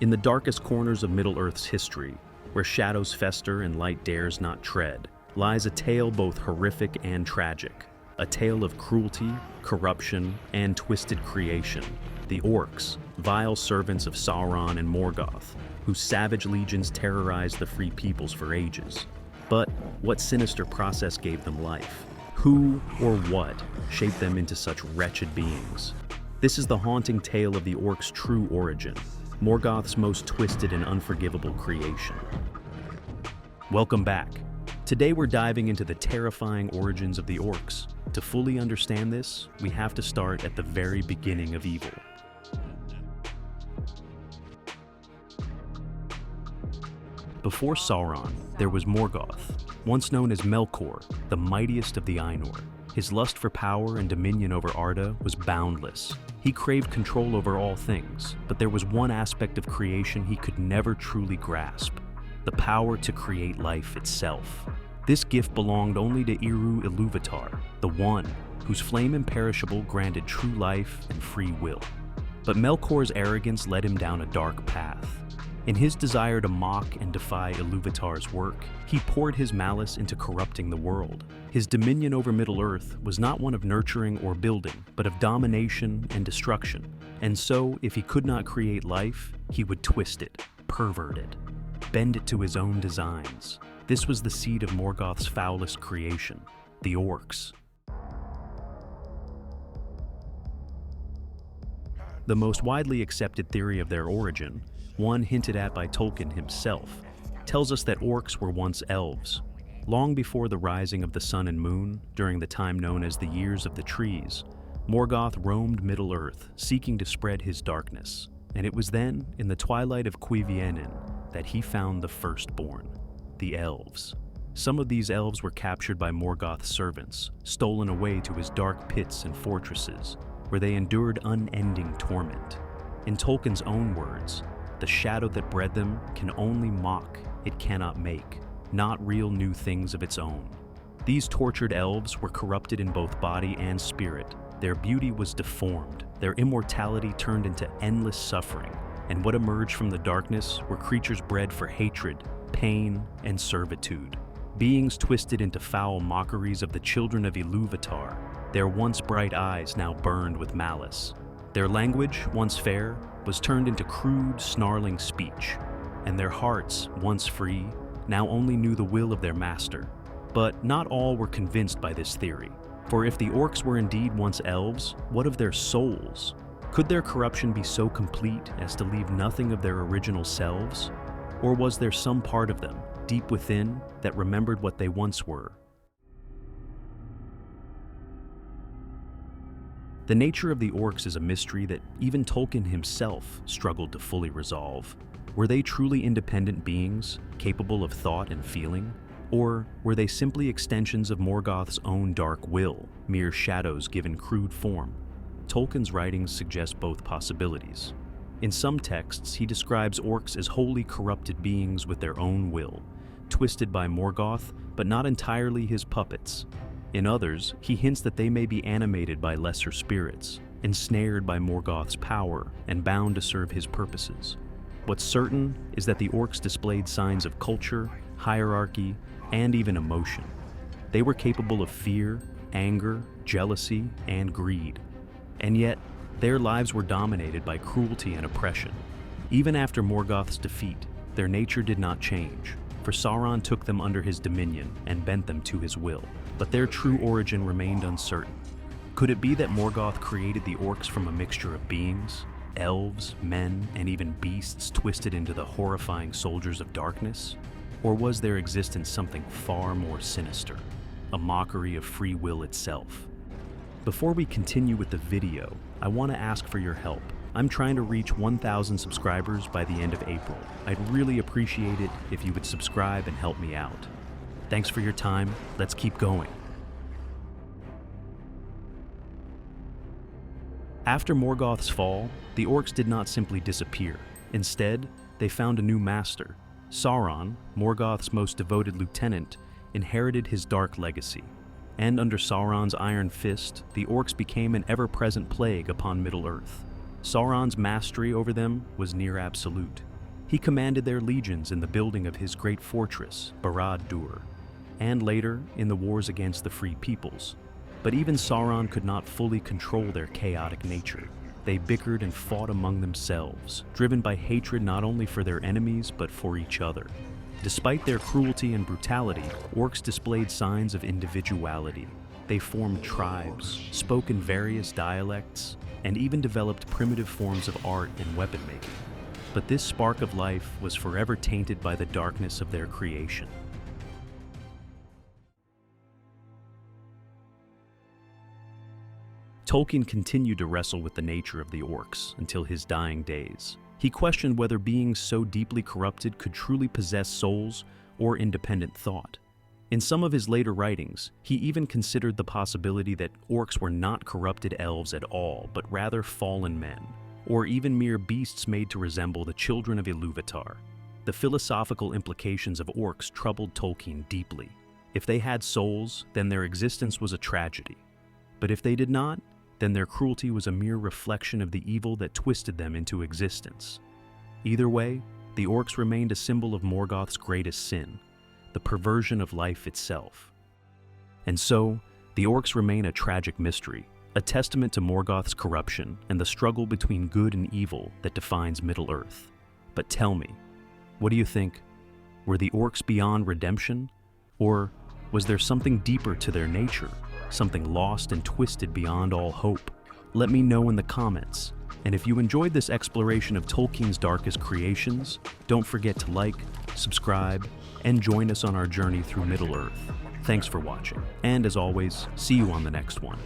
In the darkest corners of Middle-earth's history, where shadows fester and light dares not tread, lies a tale both horrific and tragic. A tale of cruelty, corruption, and twisted creation. The Orcs, vile servants of Sauron and Morgoth, whose savage legions terrorized the free peoples for ages. But what sinister process gave them life? Who or what shaped them into such wretched beings? This is the haunting tale of the Orcs' true origin, Morgoth's most twisted and unforgivable creation. Welcome back. Today we're diving into the terrifying origins of the Orcs. To fully understand this, we have to start at the very beginning of evil. Before Sauron, there was Morgoth, once known as Melkor, the mightiest of the Ainur. His lust for power and dominion over Arda was boundless. He craved control over all things, but there was one aspect of creation he could never truly grasp: the power to create life itself. This gift belonged only to Eru Ilúvatar, the One, whose flame imperishable granted true life and free will. But Melkor's arrogance led him down a dark path. In his desire to mock and defy Ilúvatar's work, he poured his malice into corrupting the world. His dominion over Middle-earth was not one of nurturing or building, but of domination and destruction. And so, if he could not create life, he would twist it, pervert it, bend it to his own designs. This was the seed of Morgoth's foulest creation, the Orcs. The most widely accepted theory of their origin, one hinted at by Tolkien himself, tells us that orcs were once elves. Long before the rising of the sun and moon, during the time known as the Years of the Trees, Morgoth roamed Middle-earth, seeking to spread his darkness. And it was then, in the twilight of Cuiviénen, that he found the firstborn, the elves. Some of these elves were captured by Morgoth's servants, stolen away to his dark pits and fortresses, where they endured unending torment. In Tolkien's own words, the shadow that bred them can only mock, it cannot make, not real new things of its own. These tortured elves were corrupted in both body and spirit. Their beauty was deformed, their immortality turned into endless suffering, and what emerged from the darkness were creatures bred for hatred, pain, and servitude. Beings twisted into foul mockeries of the children of Ilúvatar, their once bright eyes now burned with malice. Their language, once fair, was turned into crude, snarling speech, and their hearts, once free, now only knew the will of their master. But not all were convinced by this theory, for if the orcs were indeed once elves, what of their souls? Could their corruption be so complete as to leave nothing of their original selves? Or was there some part of them, deep within, that remembered what they once were? The nature of the orcs is a mystery that even Tolkien himself struggled to fully resolve. Were they truly independent beings, capable of thought and feeling? Or were they simply extensions of Morgoth's own dark will, mere shadows given crude form? Tolkien's writings suggest both possibilities. In some texts, he describes orcs as wholly corrupted beings with their own will, twisted by Morgoth, but not entirely his puppets. In others, he hints that they may be animated by lesser spirits, ensnared by Morgoth's power, and bound to serve his purposes. What's certain is that the orcs displayed signs of culture, hierarchy, and even emotion. They were capable of fear, anger, jealousy, and greed. And yet, their lives were dominated by cruelty and oppression. Even after Morgoth's defeat, their nature did not change, for Sauron took them under his dominion and bent them to his will. But their true origin remained uncertain. Could it be that Morgoth created the orcs from a mixture of beings, elves, men, and even beasts twisted into the horrifying soldiers of darkness? Or was their existence something far more sinister, a mockery of free will itself? Before we continue with the video, I want to ask for your help. I'm trying to reach 1,000 subscribers by the end of April. I'd really appreciate it if you would subscribe and help me out. Thanks for your time. Let's keep going. After Morgoth's fall, the orcs did not simply disappear. Instead, they found a new master. Sauron, Morgoth's most devoted lieutenant, inherited his dark legacy. And under Sauron's iron fist, the orcs became an ever-present plague upon Middle-earth. Sauron's mastery over them was near absolute. He commanded their legions in the building of his great fortress, Barad-dûr, and later in the wars against the Free Peoples. But even Sauron could not fully control their chaotic nature. They bickered and fought among themselves, driven by hatred not only for their enemies but for each other. Despite their cruelty and brutality, orcs displayed signs of individuality. They formed tribes, spoke in various dialects, and even developed primitive forms of art and weapon making. But this spark of life was forever tainted by the darkness of their creation. Tolkien continued to wrestle with the nature of the orcs until his dying days. He questioned whether beings so deeply corrupted could truly possess souls or independent thought. In some of his later writings, he even considered the possibility that orcs were not corrupted elves at all, but rather fallen men, or even mere beasts made to resemble the children of Ilúvatar. The philosophical implications of orcs troubled Tolkien deeply. If they had souls, then their existence was a tragedy. But if they did not, then their cruelty was a mere reflection of the evil that twisted them into existence. Either way, the orcs remained a symbol of Morgoth's greatest sin, the perversion of life itself. And so, the orcs remain a tragic mystery, a testament to Morgoth's corruption and the struggle between good and evil that defines Middle-earth. But tell me, what do you think? Were the orcs beyond redemption? Or was there something deeper to their nature? Something lost and twisted beyond all hope? Let me know in the comments. And if you enjoyed this exploration of Tolkien's darkest creations, don't forget to like, subscribe, and join us on our journey through Middle-earth. Thanks for watching, and as always, see you on the next one.